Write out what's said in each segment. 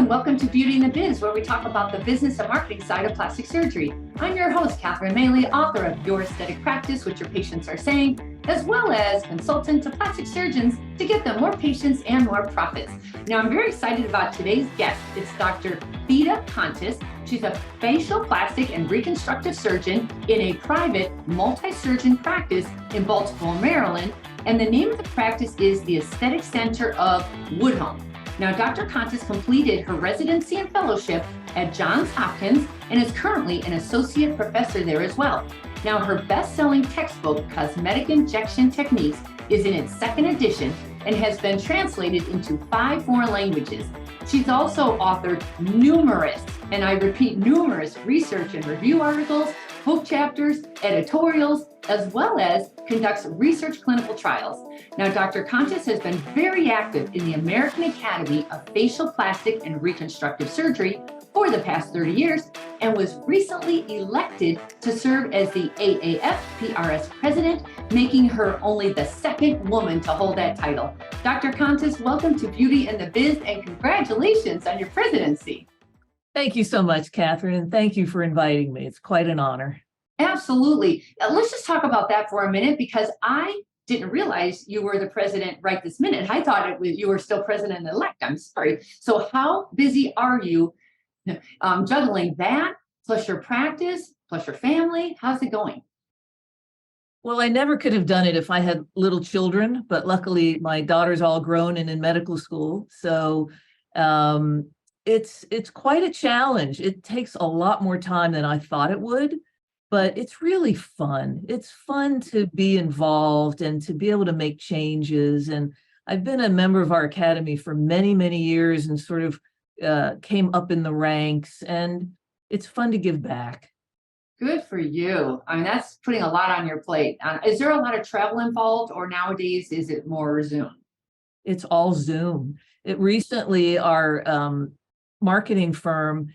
and welcome to Beauty in the Biz, where we talk about the business and marketing side of plastic surgery. I'm your host, Maley, author of Your Aesthetic Practice, What Your Patients Are Saying, as well as consultant to plastic surgeons to get them more patients and more profits. Now, I'm very excited about today's guest. It's Dr. Theda Kontis. She's a facial plastic and reconstructive surgeon in a private multi-surgeon practice in Baltimore, Maryland. And the name of the practice is the Aesthetic Center of Woodhome. Now, Dr. Kontis completed her residency and fellowship at Johns Hopkins and is currently an associate professor there as well. Now, her best-selling textbook, Cosmetic Injection Techniques, is in its second edition and has been translated into 5 foreign languages. She's also authored numerous, and I repeat, numerous research and review articles, book chapters, editorials, as well as conducts research clinical trials. Now, Dr. Kontis has been very active in the American Academy of Facial Plastic and Reconstructive Surgery for the past 30 years and was recently elected to serve as the AAFPRS president, making her only the second woman to hold that title. Dr. Kontis, welcome to Beauty in the Biz and congratulations on your presidency. Thank you so much, Catherine, and thank you for inviting me. It's quite an honor. Absolutely. Let's just talk about that for a minute, because I didn't realize you were the president right this minute. I thought it was you were still president-elect. I'm sorry. So how busy are you juggling that, plus your practice, plus your family? How's it going? Well, I never could have done it if I had little children, but luckily my daughter's all grown and in medical school. So it's quite a challenge. It takes a lot more time than I thought it would, but it's really fun. It's fun to be involved and to be able to make changes. And I've been a member of our academy for many, many years and sort of came up in the ranks, and it's fun to give back. Good for you. I mean, that's putting a lot on your plate. Is there a lot of travel involved, or nowadays is it more Zoom? It's all Zoom. Recently, our marketing firm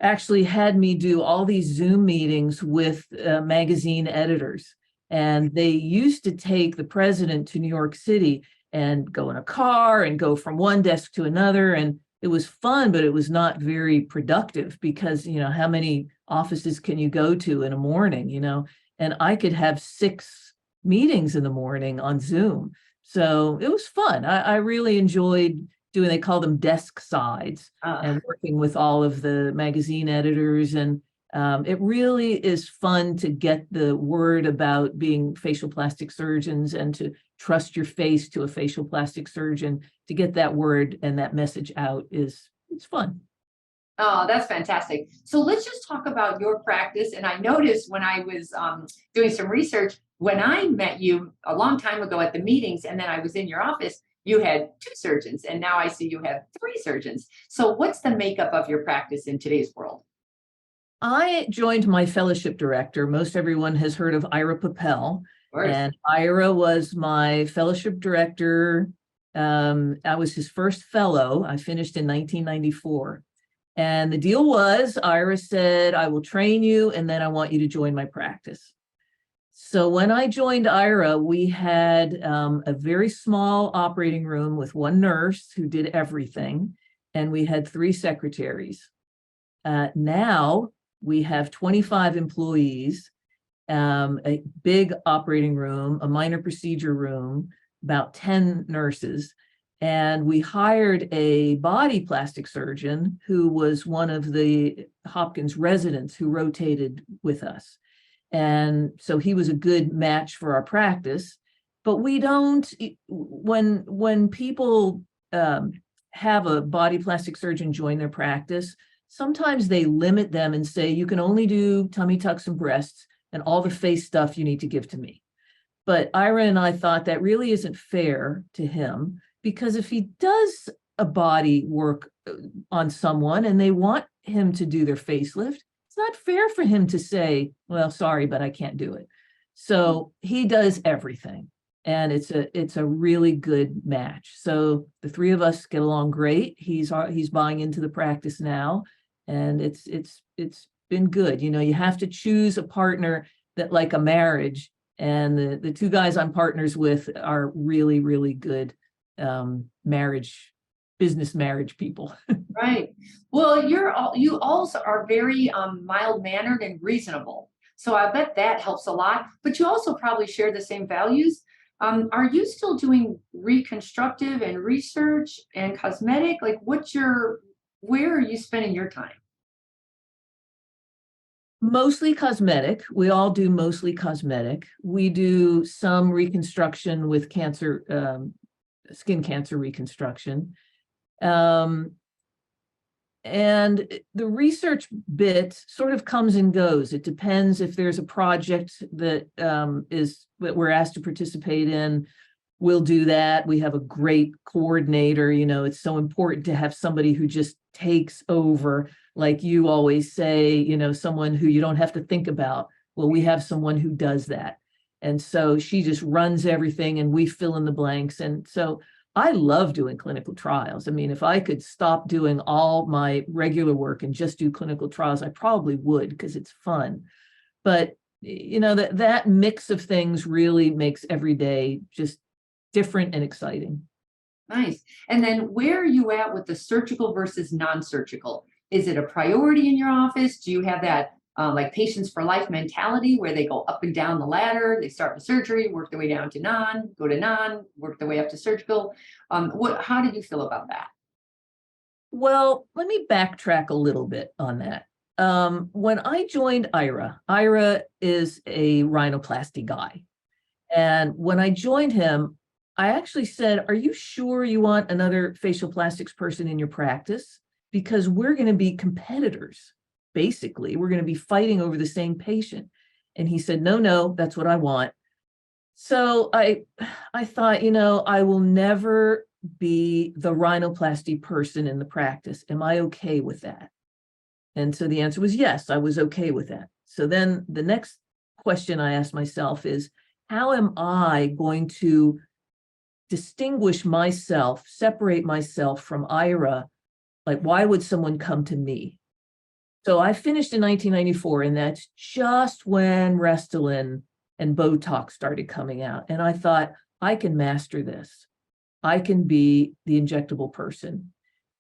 actually had me do all these Zoom meetings with magazine editors. And they used to take the president to New York City and go in a car and go from one desk to another. And it was fun, but it was not very productive because, you know, how many offices can you go to in a morning, you know? And I could have 6 meetings in the morning on Zoom. So it was fun. I really enjoyed doing, they call them desk sides, and working with all of the magazine editors. And it really is fun to get the word about being facial plastic surgeons and to trust your face to a facial plastic surgeon. To get that word and that message out it's fun. Oh, that's fantastic. So let's just talk about your practice. And I noticed when I was doing some research, when I met you a long time ago at the meetings, and then I was in your office, you had 2 surgeons, and now I see you have 3 surgeons. So what's the makeup of your practice in today's world? I joined my fellowship director. Most everyone has heard of Ira Papel. And Ira was my fellowship director. I was his first fellow. I finished in 1994. And the deal was, Ira said, I will train you, and then I want you to join my practice. So when I joined Ira, we had a very small operating room with 1 nurse who did everything, and we had 3 secretaries. Now we have 25 employees, a big operating room, a minor procedure room, about 10 nurses, and we hired a body plastic surgeon who was one of the Hopkins residents who rotated with us. And so he was a good match for our practice. But we don't, when people have a body plastic surgeon join their practice, sometimes they limit them and say, you can only do tummy tucks and breasts, and all the face stuff you need to give to me. But Ira and I thought that really isn't fair to him, because if he does a body work on someone and they want him to do their facelift, it's not fair for him to say, well, sorry, but I can't do it. So he does everything, and it's a really good match. So the 3 of us get along great. He's buying into the practice now, and it's been good. You know, you have to choose a partner that, like a marriage, and the 2 guys I'm partners with are really, really good marriage business marriage people. Right. Well, you also are very mild-mannered and reasonable. So I bet that helps a lot. But you also probably share the same values. Are you still doing reconstructive and research and cosmetic? Like, where are you spending your time? Mostly cosmetic. We all do mostly cosmetic. We do some reconstruction with cancer, skin cancer reconstruction. And the research bit sort of comes and goes. It depends if there's a project that that we're asked to participate in, we'll do that. We have a great coordinator. It's so important to have somebody who just takes over, like you always say, someone who you don't have to think about. Well, we have someone who does that. And so she just runs everything and we fill in the blanks. And so I love doing clinical trials. I mean, if I could stop doing all my regular work and just do clinical trials, I probably would, because it's fun. But, that mix of things really makes every day just different and exciting. Nice. And then where are you at with the surgical versus non-surgical? Is it a priority in your office? Do you have that like patients for life mentality where they go up and down the ladder? They start with surgery, work their way down to non, go to non, work their way up to surgical. How did you feel about that? Well, let me backtrack a little bit on that. When I joined Ira is a rhinoplasty guy. And when I joined him, I actually said, are you sure you want another facial plastics person in your practice? Because we're going to be competitors. Basically, we're going to be fighting over the same patient. And he said, no, that's what I want. So I thought, I will never be the rhinoplasty person in the practice. Am I okay with that? And so the answer was yes, I was okay with that. So then the next question I asked myself is, how am I going to distinguish myself, separate myself from Ira? Like, why would someone come to me? So I finished in 1994, and that's just when Restylane and Botox started coming out. And I thought, I can master this. I can be the injectable person.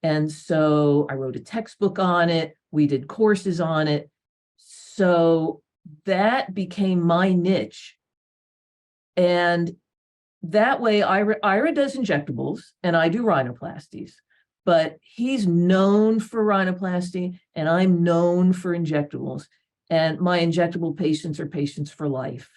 And so I wrote a textbook on it. We did courses on it. So that became my niche. And that way, Ira does injectables and I do rhinoplasties. But he's known for rhinoplasty and I'm known for injectables. And my injectable patients are patients for life.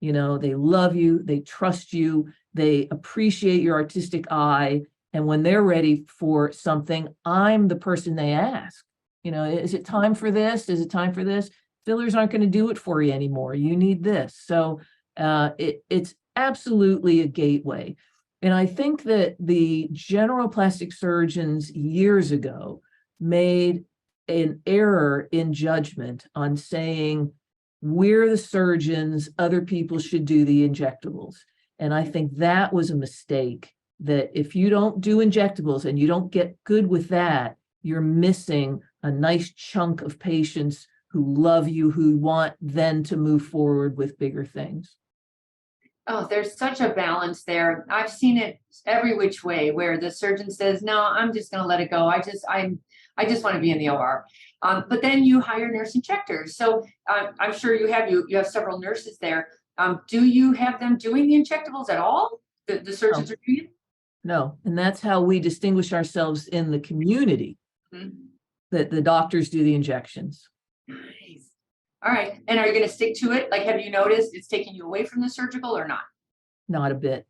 They love you, they trust you, they appreciate your artistic eye. And when they're ready for something, I'm the person they ask. Is it time for this? Is it time for this? Fillers aren't going to do it for you anymore. You need this. So it's absolutely a gateway. And I think that the general plastic surgeons years ago made an error in judgment on saying, we're the surgeons, other people should do the injectables. And I think that was a mistake, that if you don't do injectables and you don't get good with that, you're missing a nice chunk of patients who love you, who want then to move forward with bigger things. Oh, there's such a balance there. I've seen it every which way where the surgeon says, no, I'm just going to let it go. I just want to be in the OR. But then you hire nurse injectors. So I'm sure you have several nurses there. Do you have them doing the injectables at all? The surgeons are doing it? No. And that's how we distinguish ourselves in the community, that the doctors do the injections. Nice. All right. And are you going to stick to it? Like, have you noticed it's taking you away from the surgical or not? Not a bit.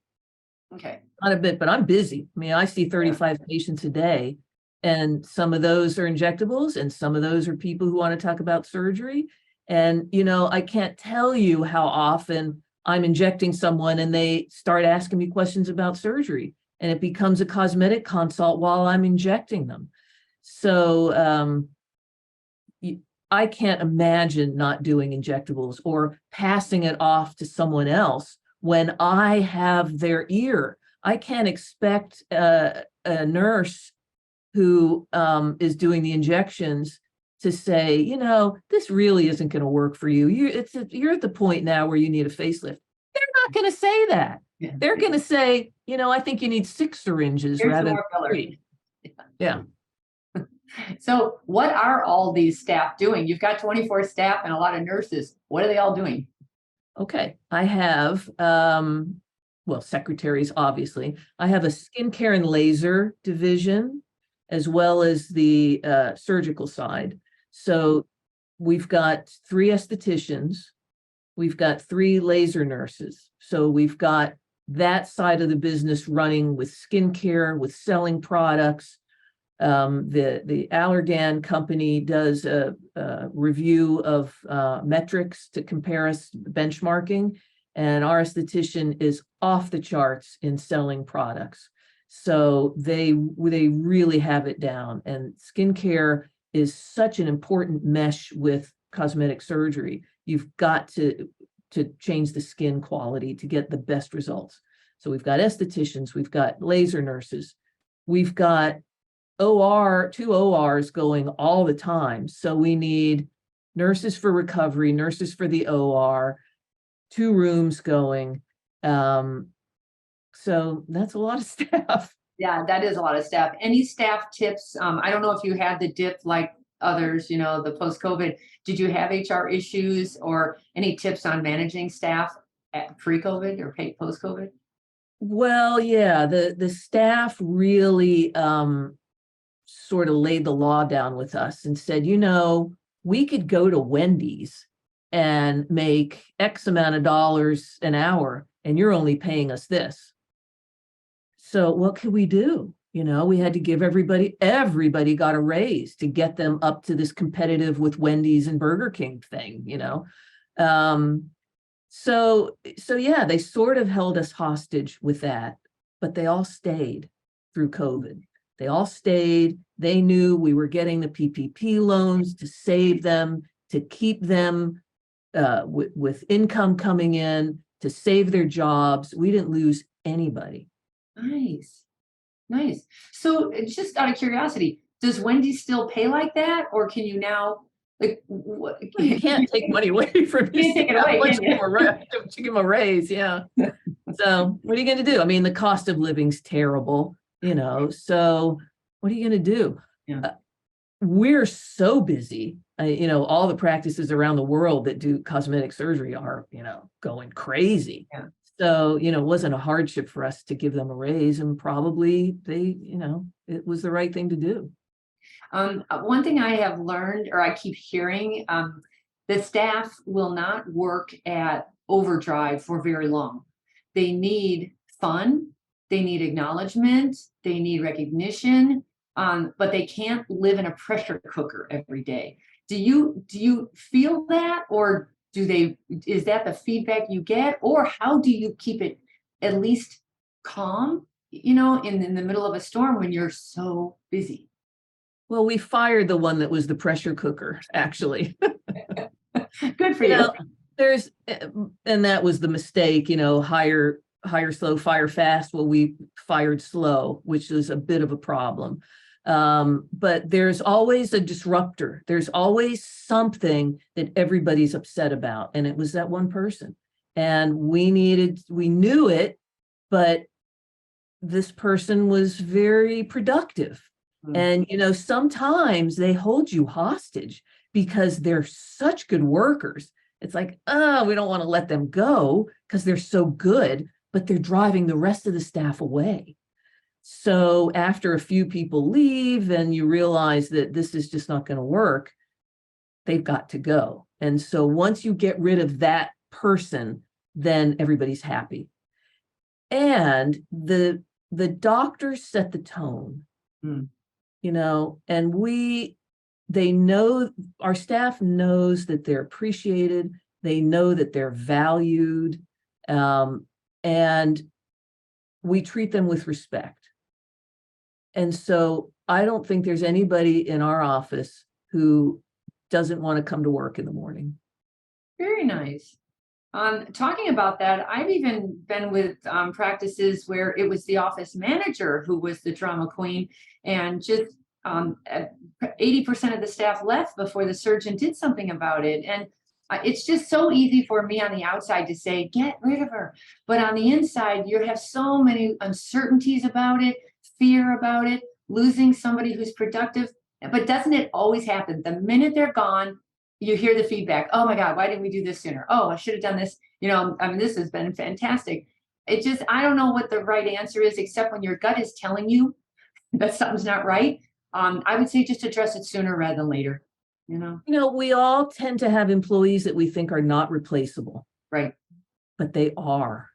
Okay. Not a bit, but I'm busy. I mean, I see 35 patients a day, and some of those are injectables and some of those are people who want to talk about surgery. And, I can't tell you how often I'm injecting someone and they start asking me questions about surgery, and it becomes a cosmetic consult while I'm injecting them. So, I can't imagine not doing injectables or passing it off to someone else when I have their ear. I can't expect a nurse who is doing the injections to say, this really isn't going to work for you. You're at the point now where you need a facelift. They're not going to say that. Yeah. They're going to say, I think you need 6 syringes rather than 3. Yeah. So what are all these staff doing? You've got 24 staff and a lot of nurses. What are they all doing? Okay. I have, well, secretaries, obviously. I have a skincare and laser division, as well as the surgical side. So we've got 3 estheticians. We've got 3 laser nurses. So we've got that side of the business running with skincare, with selling products. The Allergan company does a review of metrics to compare us benchmarking, and our esthetician is off the charts in selling products. So they really have it down, and skincare is such an important mesh with cosmetic surgery. You've got to change the skin quality to get the best results. So we've got estheticians, we've got laser nurses, we've got 2 ORs going all the time. So we need nurses for recovery, nurses for the OR, 2 rooms going. So that's a lot of staff. Yeah, that is a lot of staff. Any staff tips? I don't know if you had the dip like others, the post-COVID. Did you have HR issues or any tips on managing staff at pre-COVID or post-COVID? Well, yeah, the staff really sort of laid the law down with us and said, we could go to Wendy's and make X amount of dollars an hour, and you're only paying us this. So what could we do? We had to give everybody got a raise to get them up to this competitive with Wendy's and Burger King thing, So yeah, they sort of held us hostage with that, but they all stayed through COVID. They all stayed. They knew we were getting the PPP loans to save them, to keep them with income coming in, to save their jobs. We didn't lose anybody. Nice. So just out of curiosity, does Wendy's still pay like that? Or can you now, You can't take money away from you. Can't take it away, once you give them a raise, yeah. So what are you going to do? I mean, the cost of living's terrible, so what are you going to do? Yeah. We're so busy, all the practices around the world that do cosmetic surgery are, going crazy. Yeah. So, it wasn't a hardship for us to give them a raise, and probably it was the right thing to do. One thing I have learned, or I keep hearing, the staff will not work at overdrive for very long. They need fun, they need acknowledgement, they need recognition, but they can't live in a pressure cooker every day. Do you feel that, or is that the feedback you get, or how do you keep it at least calm, in the middle of a storm when you're so busy? Well, we fired the one that was the pressure cooker, actually. Good for you. And that was the mistake, hire slow, fire fast. Well, we fired slow, which is a bit of a problem. But there's always a disruptor. There's always something that everybody's upset about. And it was that one person. And we knew it, but this person was very productive. And, sometimes they hold you hostage because they're such good workers. It's like, we don't want to let them go because they're so good, but they're driving the rest of the staff away. So after a few people leave and you realize that this is just not going to work, they've got to go. And so once you get rid of that person, then everybody's happy. And the doctors set the tone. And they know, our staff knows that they're appreciated. They know that they're valued. And we treat them with respect. And so I don't think there's anybody in our office who doesn't want to come to work in the morning. Very nice. Talking about that, I've even been with practices where it was the office manager who was the drama queen, and just 80% of the staff left before the surgeon did something about it. And it's just so easy for me on the outside to say, get rid of her. But on the inside, you have so many uncertainties about it, fear about it. losing somebody who's productive, but doesn't it always happen? The minute they're gone, you hear the feedback. Oh my God, why didn't we do this sooner? Oh, I should have done this. I mean, this has been fantastic. It just, I don't know what the right answer is, except when your gut is telling you that something's not right. I would say just address it sooner rather than later. We all tend to have employees that we think are not replaceable. Right. But they are.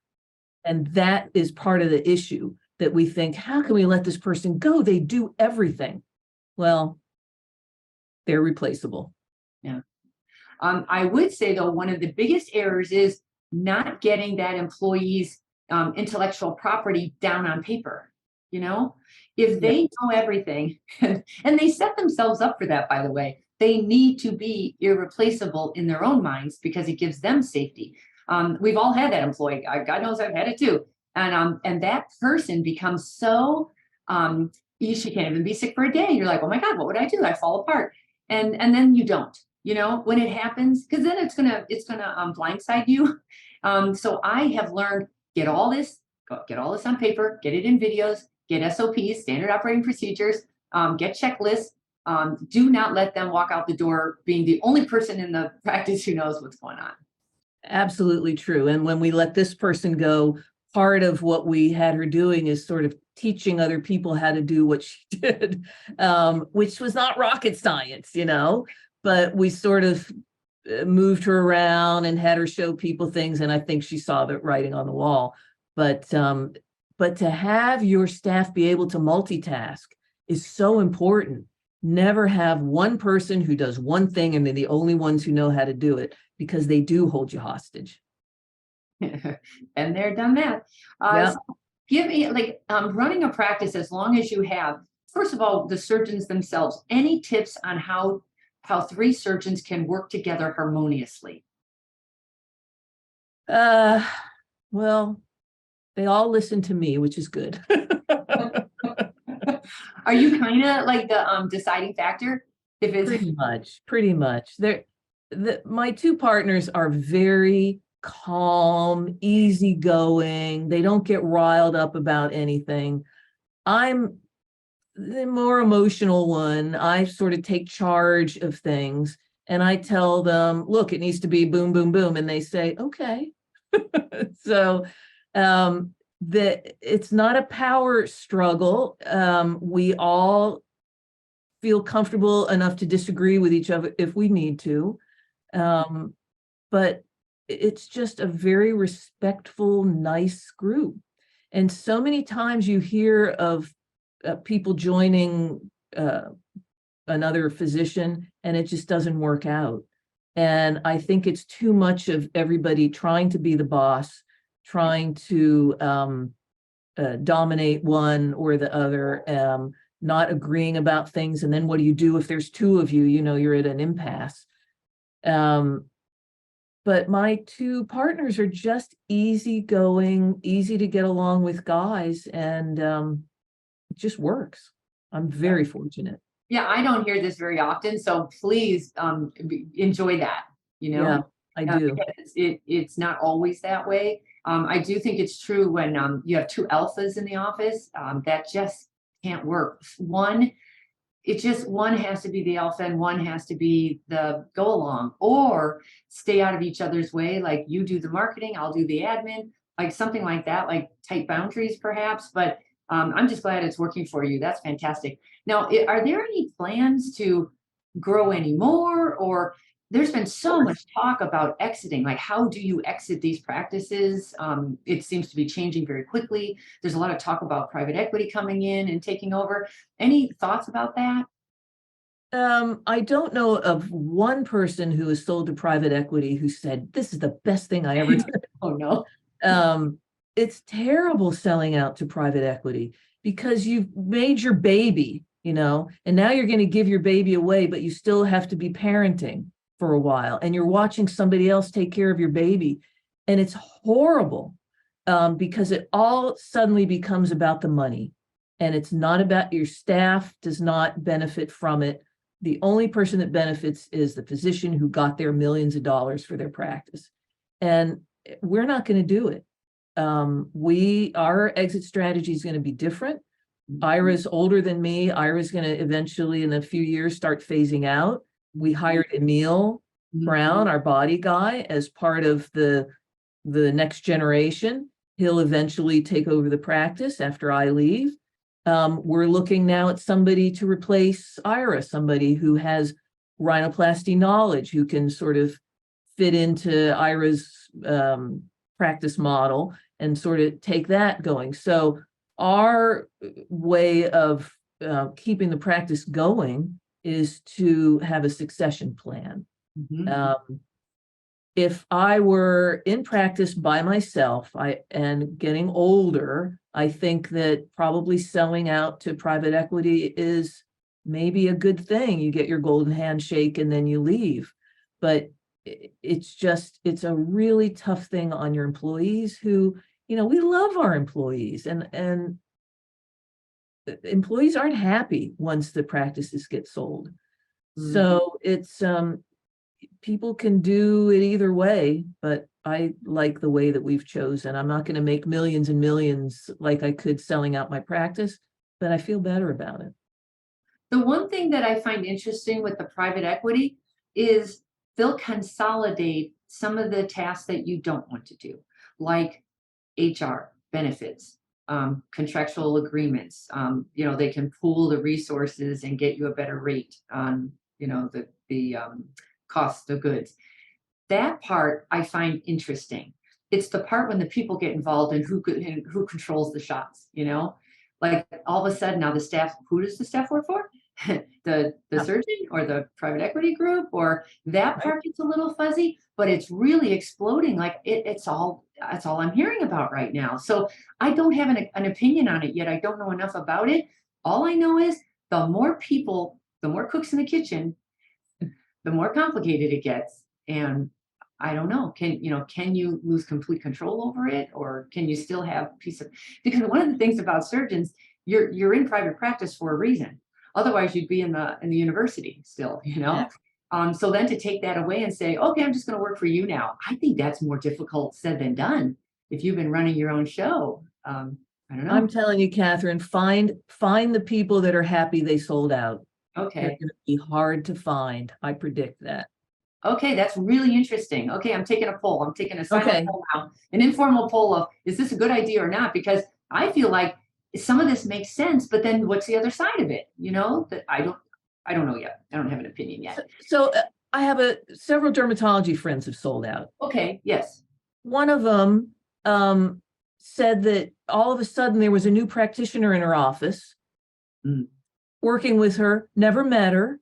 And that is part of the issue, that we think, how can we let this person go? They do everything. Well, they're replaceable. Yeah. I would say, though, one of the biggest errors is not getting that employee's intellectual property down on paper. If they know everything, and they set themselves up for that, by the way, they need to be irreplaceable in their own minds because it gives them safety. We've all had that employee. God knows I've had it too. And that person becomes so, she can't even be sick for a day. You're like, oh my God, what would I do? I fall apart. And then you don't, when it happens, because then it's gonna blindside you. So I have learned, get all this on paper, get it in videos, get SOPs, standard operating procedures, get checklists. Do not let them walk out the door being the only person in the practice who knows what's going on. Absolutely true. And when we let this person go, part of what we had her doing is sort of teaching other people how to do what she did, which was not rocket science, but we sort of moved her around and had her show people things. And I think she saw the writing on the wall. But to have your staff be able to multitask is so important. Never have one person who does one thing and they're the only ones who know how to do it, because they do hold you hostage. And they're done that. So give me running a practice, as long as you have, first of all, the surgeons themselves, any tips on how 3 surgeons can work together harmoniously? Well, they all listen to me, which is good. Are you kind of like the deciding factor? If it's pretty much. My 2 partners are very calm, easygoing. They don't get riled up about anything. I'm the more emotional one. I sort of take charge of things, and I tell them, look, it needs to be boom, boom, boom. And they say, okay. So, it's not a power struggle. We all feel comfortable enough to disagree with each other if we need to. But it's just a very respectful, nice group. And so many times you hear of people joining another physician and it just doesn't work out. And I think it's too much of everybody trying to be the boss, trying to dominate one or the other, not agreeing about things. And then what do you do if there's 2 of you? You're at an impasse. But my 2 partners are just easygoing, easy to get along with guys, and it just works. I'm very fortunate. Yeah, I don't hear this very often, so please enjoy that. Yeah, I do. It's not always that way. I do think it's true when you have 2 alphas in the office, that just can't work. One has to be the alpha and one has to be the go along, or stay out of each other's way. Like, you do the marketing, I'll do the admin, like something like that, like tight boundaries perhaps. But I'm just glad it's working for you. That's fantastic. Now, are there any plans to grow any more, or there's been so much talk about exiting? Like, how do you exit these practices? It seems to be changing very quickly. There's a lot of talk about private equity coming in and taking over. Any thoughts about that? I don't know of one person who has sold to private equity who said, this is the best thing I ever did. Oh, no. It's terrible selling out to private equity, because you've made your baby, and now you're going to give your baby away, but you still have to be parenting for a while, and you're watching somebody else take care of your baby. And it's horrible, because it all suddenly becomes about the money, and it's not about your staff does not benefit from it. The only person that benefits is the physician who got their millions of dollars for their practice. And we're not going to do it. Our exit strategy is going to be different. Ira's older than me. Ira's going to eventually, in a few years, start phasing out. We hired Emil Brown, our body guy, as part of the next generation. He'll eventually take over the practice after I leave. We're looking now at somebody to replace Ira, somebody who has rhinoplasty knowledge, who can sort of fit into Ira's practice model and sort of take that going. So our way of keeping the practice going is to have a succession plan. If I were in practice by myself and getting older, I think that probably selling out to private equity is maybe a good thing. You get your golden handshake and then you leave. But it's a really tough thing on your employees who, we love our employees, and employees aren't happy once the practices get sold. So it's people can do it either way, but I like the way that we've chosen. I'm not going to make millions and millions like I could selling out my practice, but I feel better about it. The one thing that I find interesting with the private equity is they'll consolidate some of the tasks that you don't want to do, like HR, benefits, contractual agreements. They can pool the resources and get you a better rate on, the cost of goods. That part I find interesting. It's the part when the people get involved and who controls the shots, like all of a sudden now the staff, who does the staff work for? the surgeon or the private equity group, or that part gets a little fuzzy, but it's really exploding. Like it's all I'm hearing about right now. So I don't have an opinion on it yet. I don't know enough about it. All I know is the more people, the more cooks in the kitchen, the more complicated it gets. And I don't know, can you lose complete control over it, or can you still have because one of the things about surgeons, you're in private practice for a reason. Otherwise you'd be in the university still, Yeah. So then to take that away and say, okay, I'm just going to work for you now. I think that's more difficult said than done. If you've been running your own show, I don't know. I'm telling you, Catherine, find the people that are happy they sold out. Okay. They're going to be hard to find. I predict that. Okay, that's really interesting. Okay, I'm taking a poll. I'm taking a silent poll now, an informal poll of, is this a good idea or not? Because I feel like some of this makes sense, but then what's the other side of it? That I don't know yet. I don't have an opinion yet. So I have several dermatology friends have sold out. Okay, yes. One of them said that all of a sudden there was a new practitioner in her office, working with her, never met her,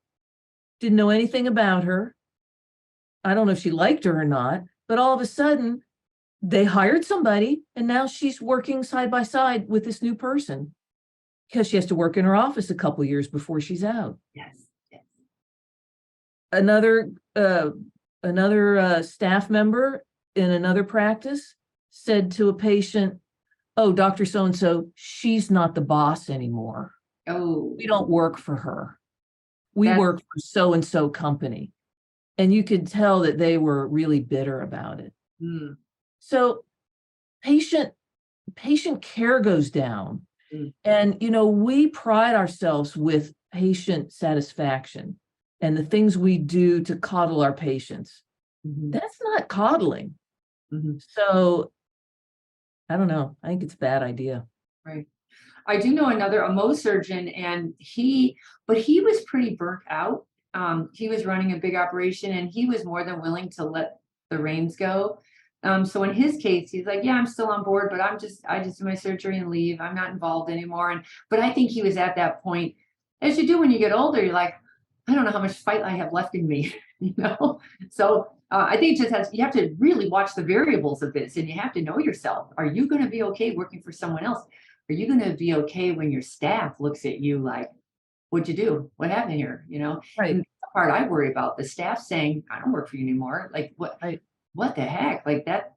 didn't know anything about her. I don't know if she liked her or not, but all of a sudden they hired somebody and now she's working side by side with this new person because she has to work in her office a couple years before she's out. Yes. Another staff member in another practice said to a patient, "Oh, Dr. So-and-so, she's not the boss anymore. Oh, We don't work for her. We work for so-and-so company." And you could tell that they were really bitter about it. So patient care goes down. And, we pride ourselves with patient satisfaction and the things we do to coddle our patients. That's not coddling. So I don't know. I think it's a bad idea. Right. I do know a Mohs surgeon, and he was pretty burnt out. He was running a big operation and he was more than willing to let the reins go. So in his case, he's like, yeah, I'm still on board, but I just do my surgery and leave. I'm not involved anymore. But I think he was at that point, as you do when you get older, you're like, I don't know how much fight I have left in me, So I think you have to really watch the variables of this, and you have to know yourself. Are you going to be okay working for someone else? Are you going to be okay when your staff looks at you like, what'd you do? What happened here? Right. And the part I worry about, the staff saying, I don't work for you anymore. Like what the heck? Like that,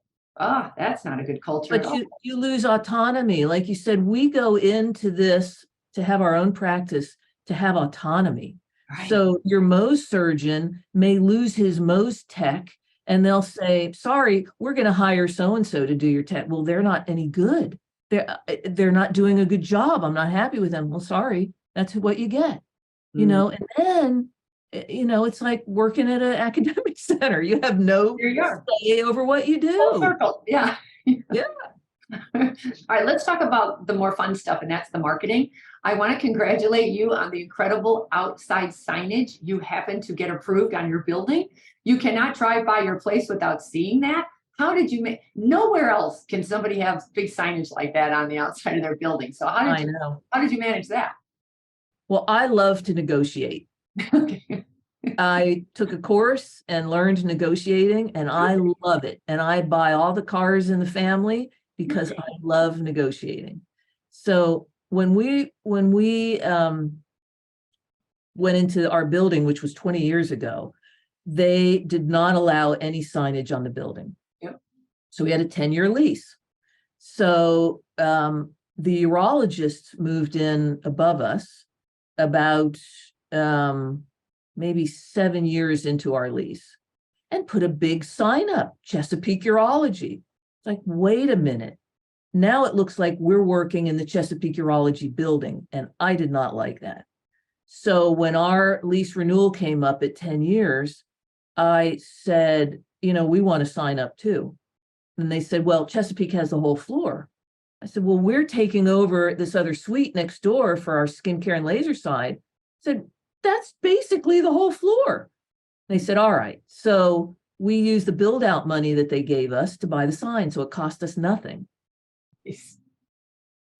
that's not a good culture. But you lose autonomy. Like you said, we go into this to have our own practice, to have autonomy. Right. So your Mohs surgeon may lose his Mohs tech and they'll say, sorry, we're going to hire so-and-so to do your tech. Well, they're not any good. they're not doing a good job. I'm not happy with them. Well, sorry, that's what you get, you know. And then, you know, it's like working at an academic center. You have no say over what you do. Full circle. Yeah. Yeah. All right, let's talk about the more fun stuff, and that's the marketing. I want to congratulate you on the incredible outside signage you happen to get approved on your building. You cannot drive by your place without seeing that. How did you make, nowhere else can somebody have big signage like that on the outside of their building. So how did you manage that? Well, I love to negotiate. Okay. I took a course and learned negotiating, and I love it. And I buy all the cars in the family because I love negotiating. So when we went into our building, which was 20 years ago, they did not allow any signage on the building. Yep. So we had a 10-year lease. So the urologists moved in above us about maybe 7 years into our lease and put a big sign up, Chesapeake Urology. It's like, wait a minute. Now it looks like we're working in the Chesapeake Urology building, and I did not like that. So when our lease renewal came up at 10 years, I said, you know, we want to sign up too. And they said, well, Chesapeake has the whole floor. I said, well, we're taking over this other suite next door for our skincare and laser side. I said, that's basically the whole floor. They said, all right. So we used the build out money that they gave us to buy the sign. So it cost us nothing.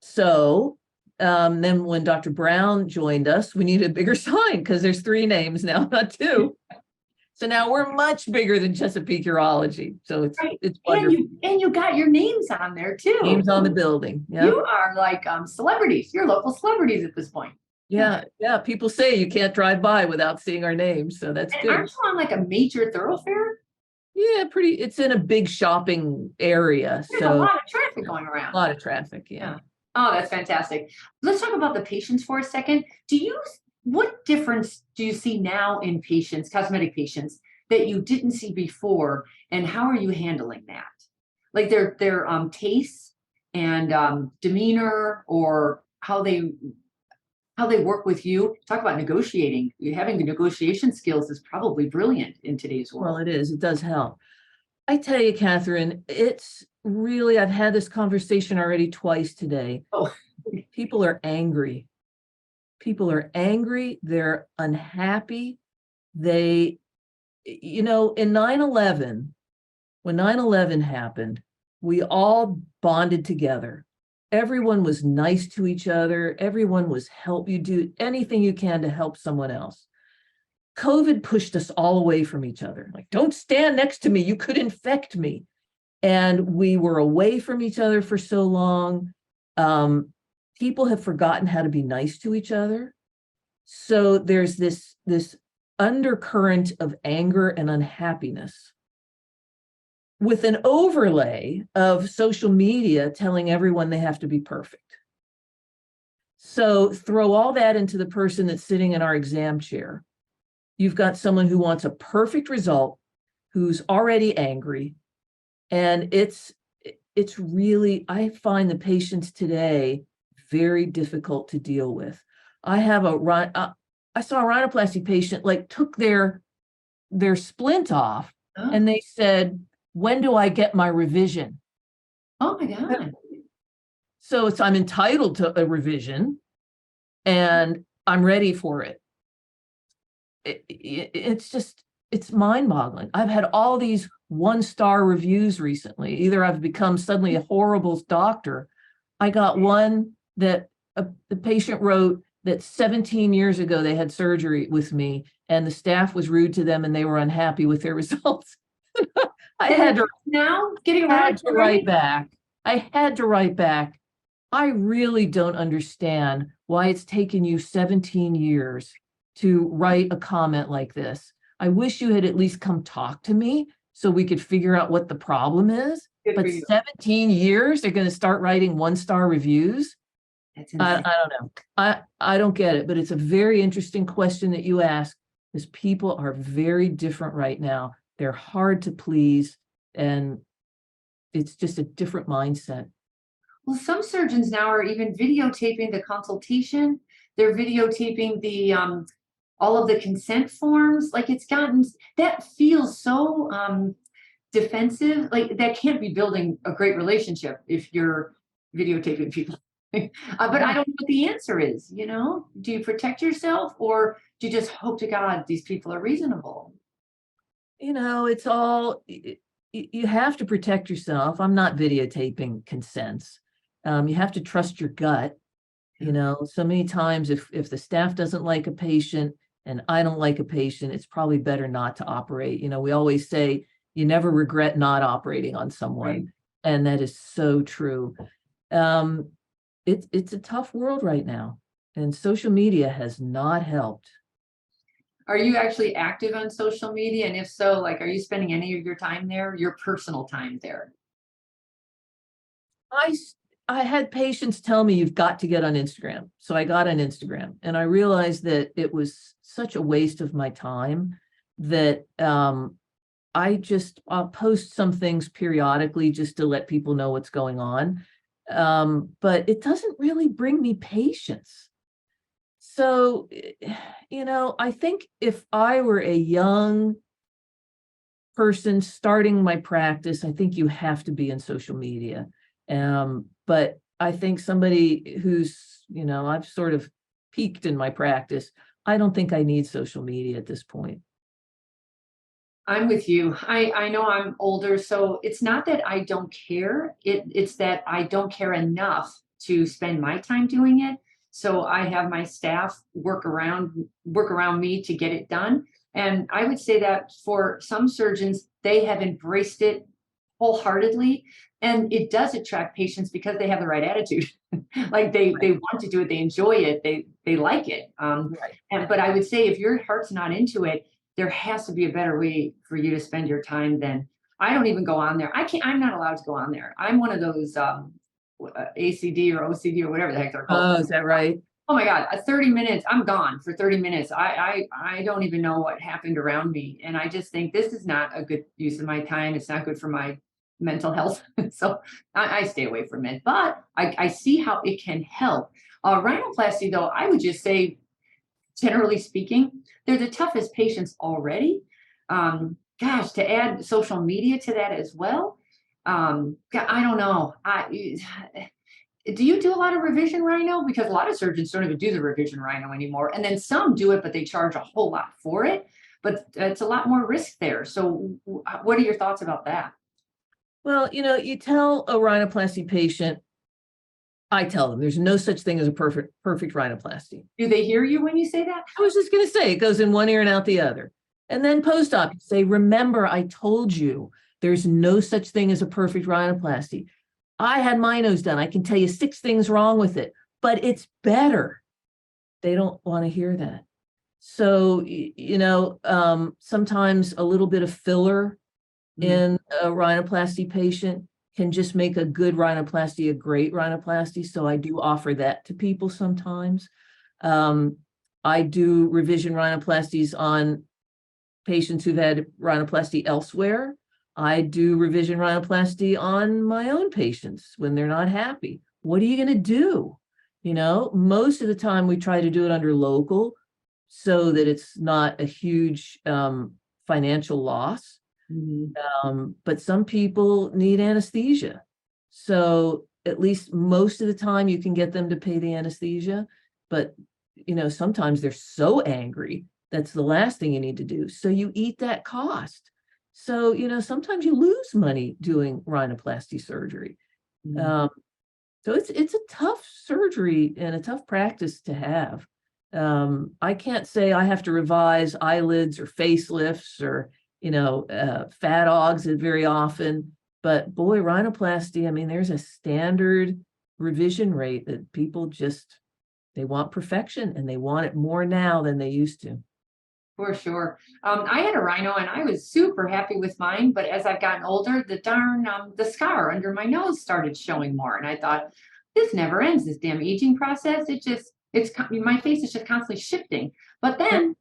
So then when Dr. Brown joined us, we needed a bigger sign because there's 3 names now, not 2. So now we're much bigger than Chesapeake Urology. So it's wonderful. And you got your names on there too. Names on the building. Yeah. You are like celebrities. You're local celebrities at this point. Yeah. People say you can't drive by without seeing our names. So that's good. Aren't you on like a major thoroughfare? Yeah, it's in a big shopping area. There's a lot of traffic going around. A lot of traffic, yeah. Oh, that's fantastic. Let's talk about the patients for a second. What difference do you see now in patients, cosmetic patients, that you didn't see before, and how are you handling that? Like their tastes and demeanor, or how they work with you. Talk about negotiating. Having the negotiation skills is probably brilliant in today's world. Well, it is. It does help. I tell you, Catherine, it's really, I've had this conversation already twice today. Oh. People are angry. People are angry. They're unhappy. They, you know, in 9/11, when 9/11 happened, we all bonded together. Everyone was nice to each other. Everyone was you do anything you can to help someone else. COVID pushed us all away from each other. Like, don't stand next to me. You could infect me. And we were away from each other for so long. People have forgotten how to be nice to each other. So there's this undercurrent of anger and unhappiness with an overlay of social media telling everyone they have to be perfect. So throw all that into the person that's sitting in our exam chair. You've got someone who wants a perfect result, who's already angry. And it's really, I find the patients today very difficult to deal with. I saw a rhinoplasty patient, like, took their splint off, and they said, when do I get my revision? Oh my God. So I'm entitled to a revision and I'm ready for it. It's mind-boggling. I've had all these 1-star reviews recently. Either I've become suddenly a horrible doctor. I got one that the patient wrote that 17 years ago they had surgery with me and the staff was rude to them and they were unhappy with their results. I had to write back. I really don't understand why it's taken you 17 years to write a comment like this. I wish you had at least come talk to me so we could figure out what the problem is. But 17 years, they're going to start writing 1-star reviews? I don't know. I don't get it, but it's a very interesting question that you ask, because people are very different right now. They're hard to please, and it's just a different mindset. Well, some surgeons now are even videotaping the consultation. They're videotaping the all of the consent forms. Like it's gotten, that feels so defensive. Like that can't be building a great relationship if you're videotaping people. But I don't know what the answer is, you know? Do you protect yourself or do you just hope to God these people are reasonable? You know, it's all, you have to protect yourself. I'm not videotaping consents. You have to trust your gut. You know, so many times if the staff doesn't like a patient and I don't like a patient, it's probably better not to operate. You know, we always say you never regret not operating on someone. Right. And that is so true. It's a tough world right now, and social media has not helped. Are you actually active on social media? And if so, like, are you spending any of your time there, your personal time there? I had patients tell me you've got to get on Instagram. So I got on Instagram and I realized that it was such a waste of my time that I'll post some things periodically just to let people know what's going on. But it doesn't really bring me patients. So, you know, I think if I were a young person starting my practice, I think you have to be in social media. But I think somebody who's, you know, I've sort of peaked in my practice, I don't think I need social media at this point. I'm with you. I know I'm older, so it's not that I don't care. It's that I don't care enough to spend my time doing it. So I have my staff work around me to get it done. And I would say that for some surgeons, they have embraced it wholeheartedly. And it does attract patients because they have the right attitude. Like they want to do it, they enjoy it, they like it. Right. But I would say if your heart's not into it, there has to be a better way for you to spend your time than I don't even go on there. I'm not allowed to go on there. I'm one of those ACD or OCD or whatever the heck they're called. Oh, is that right? Oh my God, 30 minutes, I'm gone for 30 minutes. I don't even know what happened around me. And I just think this is not a good use of my time. It's not good for my mental health. So I stay away from it, but I see how it can help. Rhinoplasty though, I would just say, generally speaking, they're the toughest patients already. Gosh, to add social media to that as well. I don't know. Do you do a lot of revision rhino? Because a lot of surgeons don't even do the revision rhino anymore. And then some do it, but they charge a whole lot for it. But it's a lot more risk there. So what are your thoughts about that? Well, you know, you tell a rhinoplasty patient, I tell them there's no such thing as a perfect rhinoplasty. Do they hear you when you say that? I was just going to say it goes in one ear and out the other. And then post-op, you say, remember, I told you there's no such thing as a perfect rhinoplasty. I had my nose done. I can tell you 6 things wrong with it, but it's better. They don't want to hear that. So, you know, sometimes a little bit of filler in a rhinoplasty patient can just make a good rhinoplasty a great rhinoplasty. So I do offer that to people sometimes. I do revision rhinoplasties on patients who've had rhinoplasty elsewhere. I do revision rhinoplasty on my own patients when they're not happy. What are you going to do? You know, most of the time we try to do it under local so that it's not a huge financial loss. But some people need anesthesia. So at least most of the time you can get them to pay the anesthesia. But, you know, sometimes they're so angry. That's the last thing you need to do. So you eat that cost. So, you know, sometimes you lose money doing rhinoplasty surgery. So it's a tough surgery and a tough practice to have. I can't say I have to revise eyelids or facelifts or, you know, fat augs very often, but boy, rhinoplasty, I mean, there's a standard revision rate that people just, they want perfection and they want it more now than they used to. For sure. I had a rhino and I was super happy with mine, but as I've gotten older, the scar under my nose started showing more. And I thought, this never ends, this damn aging process. My face is just constantly shifting. But then,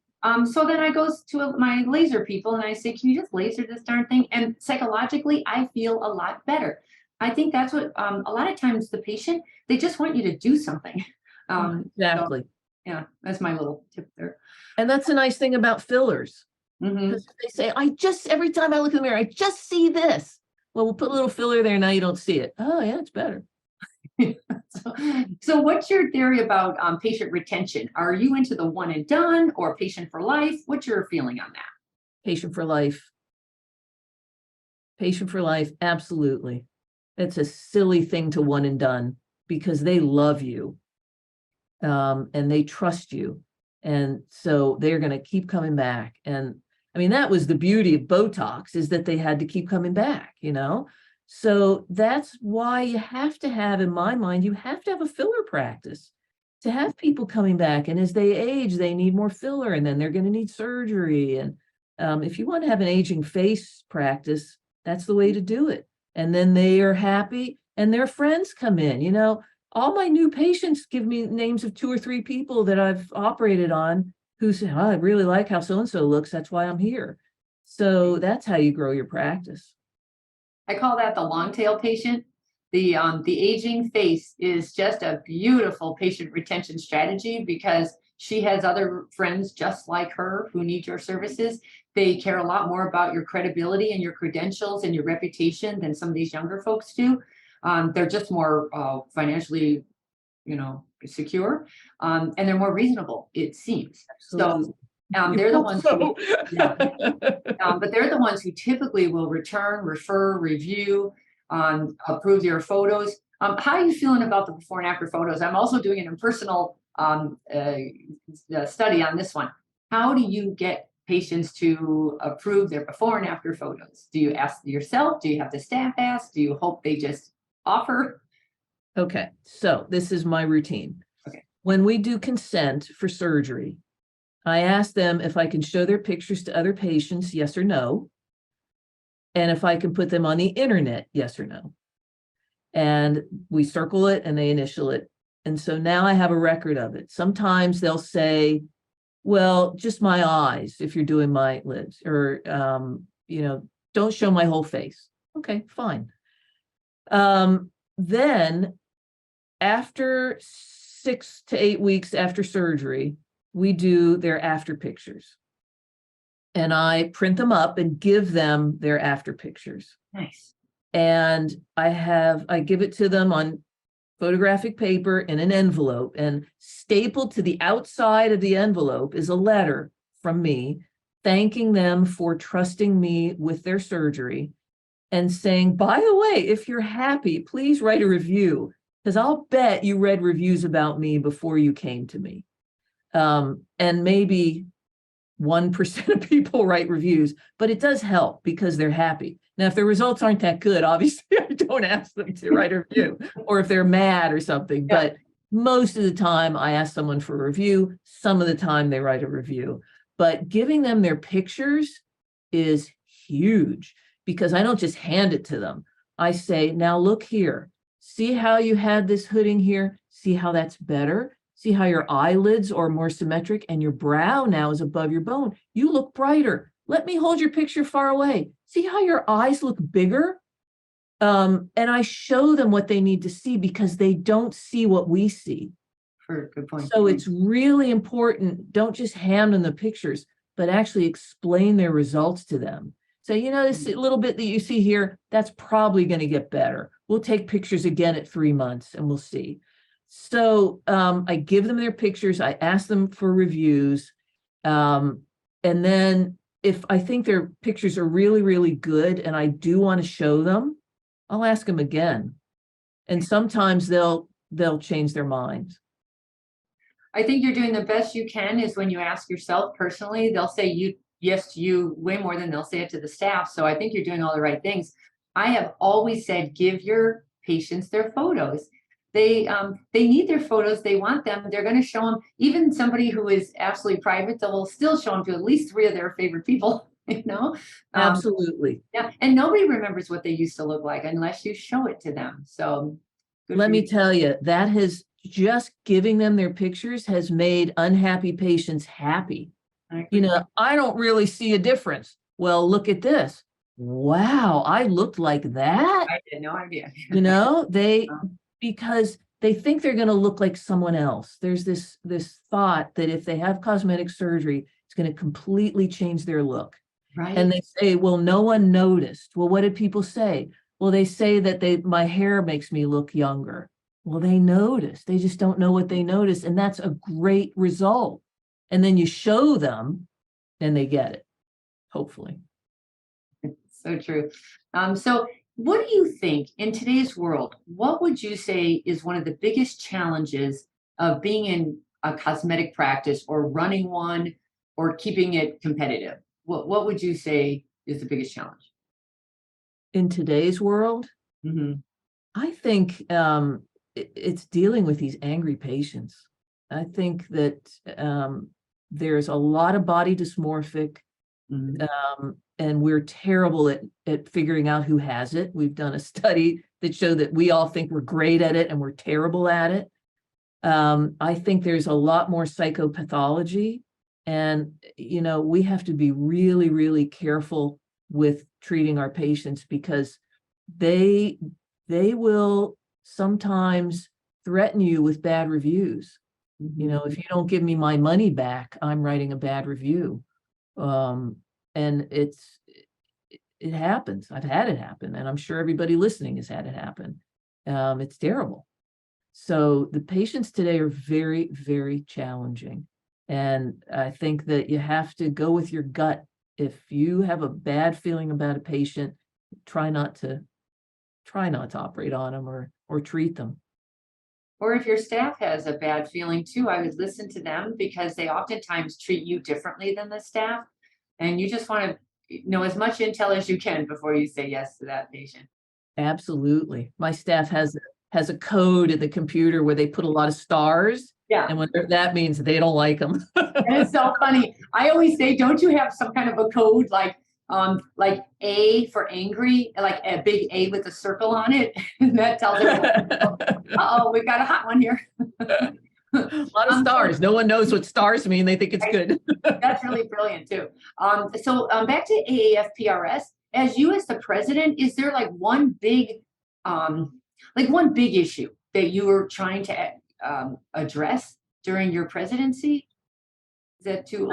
so then I goes to my laser people and I say, can you just laser this darn thing? And psychologically, I feel a lot better. I think that's what a lot of times the patient, they just want you to do something. Exactly. So, yeah, that's my little tip there. And that's the nice thing about fillers. Because they say, every time I look in the mirror, I just see this. Well, we'll put a little filler there. Now you don't see it. Oh, yeah, it's better. So what's your theory about patient retention? Are you into the one and done or patient for life? What's your feeling on that? Patient for life. Patient for life. Absolutely. It's a silly thing to one and done because they love you and they trust you. And so they're going to keep coming back. And I mean, that was the beauty of Botox, is that they had to keep coming back, So that's why you have to have, in my mind, you have to have a filler practice to have people coming back. And as they age, they need more filler, and then they're going to need surgery. And if you want to have an aging face practice, that's the way to do it. And then they are happy and their friends come in. All my new patients give me names of 2 or 3 people that I've operated on who say, I really like how so-and-so looks. That's why I'm here. So that's how you grow your practice. I call that the long tail patient. The aging face is just a beautiful patient retention strategy because she has other friends just like her who need your services. They care a lot more about your credibility and your credentials and your reputation than some of these younger folks do. They're just more financially, secure, and they're more reasonable, it seems. Absolutely. So they're the ones who, but they're the ones who typically will return, refer, review, approve your photos. How are you feeling about the before and after photos? I'm also doing an impersonal study on this one. How do you get patients to approve their before and after photos? Do you ask yourself? Do you have the staff ask? Do you hope they just offer? Okay, so this is my routine. Okay. When we do consent for surgery, I ask them if I can show their pictures to other patients, yes or no. And if I can put them on the internet, yes or no. And we circle it and they initial it. And so now I have a record of it. Sometimes they'll say, well, just my eyes, if you're doing my lids, or, don't show my whole face. Okay, fine. Then after 6 to 8 weeks after surgery, we do their after pictures. And I print them up and give them their after pictures. Nice. And I give it to them on photographic paper in an envelope, and stapled to the outside of the envelope is a letter from me thanking them for trusting me with their surgery and saying, by the way, if you're happy, please write a review, because I'll bet you read reviews about me before you came to me. And maybe 1% of people write reviews, but it does help because they're happy. Now, if their results aren't that good, obviously I don't ask them to write a review, or if they're mad or something, but most of the time I ask someone for a review. Some of the time they write a review, but giving them their pictures is huge because I don't just hand it to them. I say, now look here, see how you had this hooding here, see how that's better. See how your eyelids are more symmetric and your brow now is above your bone. You look brighter. Let me hold your picture far away. See how your eyes look bigger? And I show them what they need to see because they don't see what we see. Good point. So it's really important. Don't just hand them the pictures, but actually explain their results to them. So, this little bit that you see here, that's probably going to get better. We'll take pictures again at 3 months and we'll see. So I give them their pictures. I ask them for reviews. And then if I think their pictures are really, really good and I do want to show them, I'll ask them again. And sometimes they'll change their minds. I think you're doing the best you can is when you ask yourself personally, they'll say yes to you way more than they'll say it to the staff. So I think you're doing all the right things. I have always said, give your patients their photos. They need their photos. They want them. They're going to show them. Even somebody who is absolutely private, they will still show them to at least 3 of their favorite people. Absolutely. Yeah, and nobody remembers what they used to look like unless you show it to them. So let me tell you, that has just giving them their pictures has made unhappy patients happy. I don't really see a difference. Well, look at this. wow, I looked like that. I had no idea. Because they think they're going to look like someone else. There's this thought that if they have cosmetic surgery, it's going to completely change their look. Right. And they say, well, no one noticed. Well, what did people say? Well, they say that my hair makes me look younger. Well, they notice. They just don't know what they notice. And that's a great result. And then you show them and they get it, hopefully. So true. So what do you think in today's world, what would you say is one of the biggest challenges of being in a cosmetic practice or running one or keeping it competitive? What would you say is the biggest challenge? In today's world, I think it's dealing with these angry patients. I think that there's a lot of body dysmorphic, and we're terrible at figuring out who has it. We've done a study that showed that we all think we're great at it and we're terrible at it. I think there's a lot more psychopathology, and we have to be really, really careful with treating our patients, because they will sometimes threaten you with bad reviews. If you don't give me my money back, I'm writing a bad review. And it happens. I've had it happen, and I'm sure everybody listening has had it happen. It's terrible. So the patients today are very, very challenging. And I think that you have to go with your gut. If you have a bad feeling about a patient, try not to operate on them or treat them. Or if your staff has a bad feeling too, I would listen to them, because they oftentimes treat you differently than the staff. And you just want to know as much intel as you can before you say yes to that patient. Absolutely. My staff has a code in the computer where they put a lot of stars. Yeah. And what that means, they don't like them. And it's so funny. I always say, don't you have some kind of a code like A for angry, like a big A with a circle on it? And that tells everyone, uh-oh, we've got a hot one here. A lot of stars. No one knows what stars mean. They think it's good. That's really brilliant too. So back to AAFPRS. As you as the president, is there like one big issue that you were trying to address during your presidency? Is that too?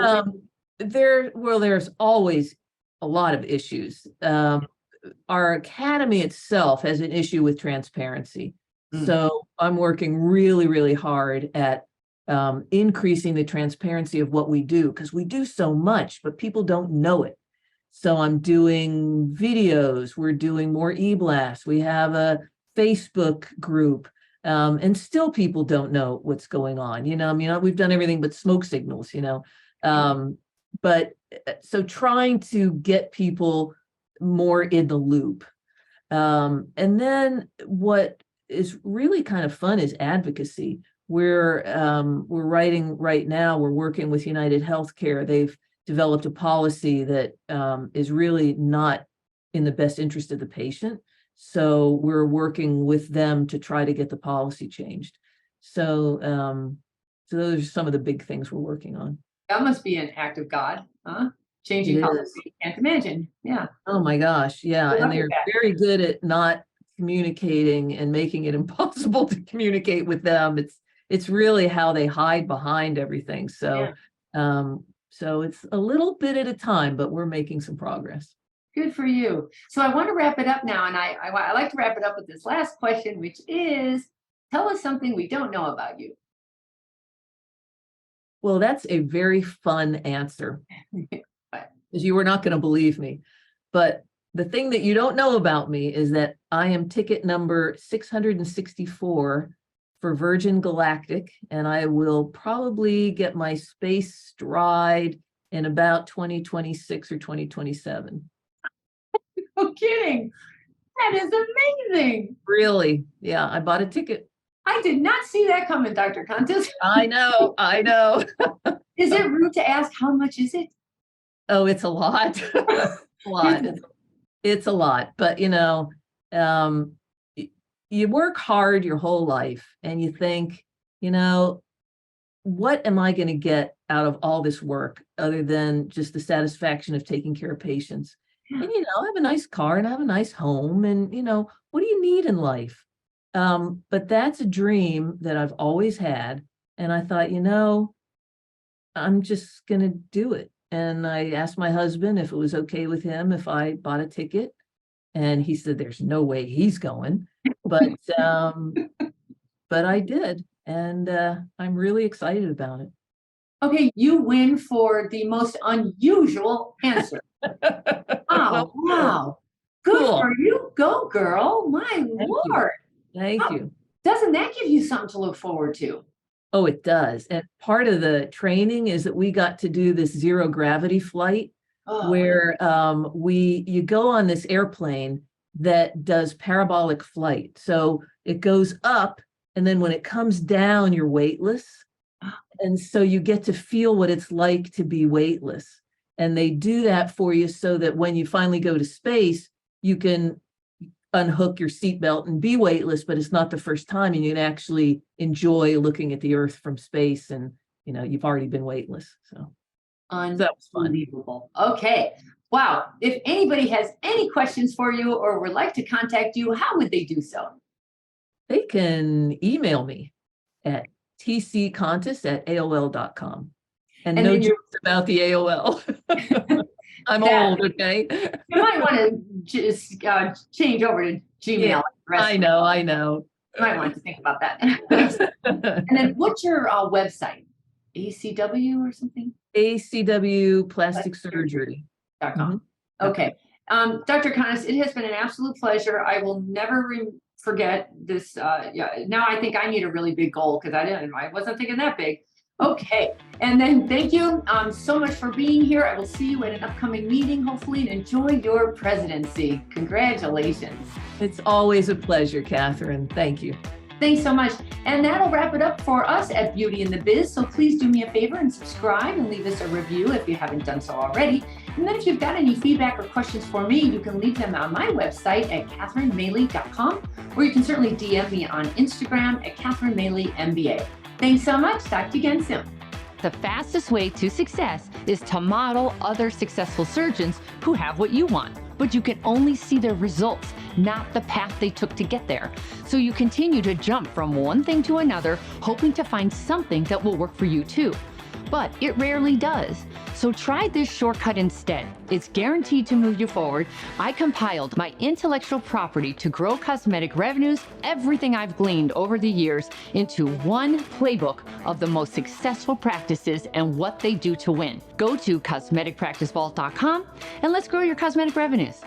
There's always a lot of issues. Our academy itself has an issue with transparency. So I'm working really, really hard at increasing the transparency of what we do, because we do so much, but people don't know it. So I'm doing videos, we're doing more e-blasts, we have a Facebook group, and still people don't know what's going on. We've done everything but smoke signals, but so trying to get people more in the loop. And then what is really kind of fun is advocacy. We're writing right now, we're working with United Healthcare. They've developed a policy that is really not in the best interest of the patient. So we're working with them to try to get the policy changed. So those are some of the big things we're working on. That must be an act of God, huh? Changing policy. Can't imagine. Yeah. Oh my gosh. Yeah. And they're very good at not communicating and making it impossible to communicate with them. It's really how they hide behind everything. So so it's a little bit at a time, but we're making some progress. Good for you. So I want to wrap it up now, and I like to wrap it up with this last question, which is, tell us something we don't know about you. Well, that's a very fun answer, because you were not going to believe me. But the thing that you don't know about me is that I am ticket number 664 for Virgin Galactic, and I will probably get my space stride in about 2026 or 2027. No kidding. That is amazing. Really? Yeah, I bought a ticket. I did not see that coming, Dr. Kontis. I know. Is it rude to ask how much is it? Oh, it's a lot. It's a lot. But you work hard your whole life and you think, what am I going to get out of all this work other than just the satisfaction of taking care of patients? And, I have a nice car and I have a nice home and, what do you need in life? But that's a dream that I've always had. And I thought, I'm just going to do it. And I asked my husband if it was okay with him if I bought a ticket. And he said, there's no way he's going. But I did. And I'm really excited about it. Okay, you win for the most unusual answer. Oh, wow. Good Cool. for you. Go, girl. My Lord. Thank you. Doesn't that give you something to look forward to? Oh, it does. And part of the training is that we got to do this zero gravity flight where you go on this airplane that does parabolic flight. So it goes up and then when it comes down, you're weightless. And so you get to feel what it's like to be weightless. And they do that for you so that when you finally go to space, you can unhook your seatbelt and be weightless, but it's not the first time, and you can actually enjoy looking at the Earth from space, and you've already been weightless. So that was fun. Unbelievable. Okay. Wow. If anybody has any questions for you or would like to contact you, how would they do so? They can email me at tckontis@aol.com. And no jokes about the AOL. I'm old, okay? You might want to just change over to Gmail. Yeah, I know. You might want to think about that. And then what's your website? ACW or something? ACW Plastic Surgery.com. Mm-hmm. Okay. Dr. Kontis, it has been an absolute pleasure. I will never forget this. Now I think I need a really big goal because I wasn't thinking that big. Okay. And then thank you so much for being here. I will see you at an upcoming meeting, hopefully, and enjoy your presidency. Congratulations. It's always a pleasure, Catherine. Thank you. Thanks so much. And that'll wrap it up for us at Beauty in the Biz. So please do me a favor and subscribe and leave us a review if you haven't done so already. And then if you've got any feedback or questions for me, you can leave them on my website at catherinemaley.com, or you can certainly DM me on Instagram at catherinemaley.mba. Thanks so much. Talk to you again soon. The fastest way to success is to model other successful surgeons who have what you want, but you can only see their results, not the path they took to get there. So you continue to jump from one thing to another, hoping to find something that will work for you too. But it rarely does. So try this shortcut instead. It's guaranteed to move you forward. I compiled my intellectual property to grow cosmetic revenues, everything I've gleaned over the years, into one playbook of the most successful practices and what they do to win. Go to cosmeticpracticevault.com and let's grow your cosmetic revenues.